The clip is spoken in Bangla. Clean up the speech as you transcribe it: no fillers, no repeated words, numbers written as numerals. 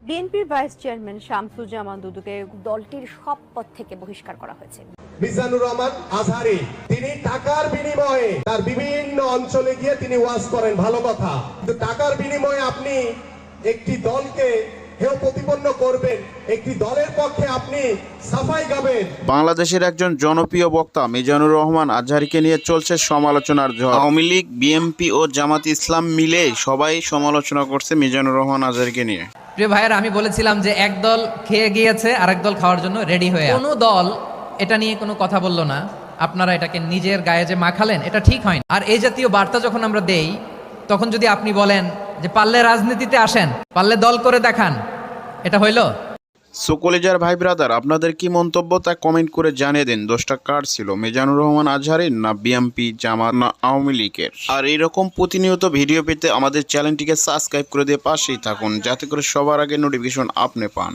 বিএনপির ভাইস চেয়ারম্যান শামসুজ্জামান দুদুকে দলটির সব পদ থেকে বহিষ্কার করা হয়েছে। মিজানুর রহমান আজহারী তিনি টাকার বিনিময়ে তার বিভিন্ন অঞ্চলে গিয়ে তিনি ওয়াজ করেন, ভালো কথা, কিন্তু টাকার বিনিময়ে আপনি একটি দলকে হেয় প্রতিপন্ন করবেন, একটি দলের পক্ষে আপনি সাফাই গাবেন। বাংলাদেশের একজন জনপ্রিয় বক্তা মিজানুর রহমান আজহারীকে নিয়ে চলছে সমালোচনার ঝড়। আওয়ামী লীগ, বিএনপি ও জামাত ইসলাম মিলে সবাই সমালোচনা করছে মিজানুর রহমান আজহারীকে নিয়ে। প্রিয় ভাইয়েরা, আমি বলেছিলাম যে এক দল খেয়ে গিয়েছে আর এক দল খাওয়ার জন্য রেডি হয়ে আছে। কোনো দল এটা নিয়ে কোনো কথা বললো না, আপনারা এটাকে নিজের গায়ে যে মাখালেন এটা ঠিক হয় না। আর এই জাতীয় বার্তা যখন আমরা দেই, তখন যদি আপনি বলেন যে পারলে রাজনীতিতে আসেন, পারলে দল করে দেখান, এটা হইল? কলিজার ভাই ব্রাদার, আপনাদের কি মন্তব্য তা কমেন্ট করে জানিয়ে দিন। দোষটা কার ছিল, মিজানুর রহমান আজহারীর না বিএনপি, জামাত না আওয়ামী লীগের? আর এইরকম প্রতিনিয়ত ভিডিও পেতে আমাদের চ্যানেলটিকে সাবস্ক্রাইব করে দিয়ে পাশেই থাকুন, যাতে করে সবার আগে নোটিফিকেশন আপনি পান।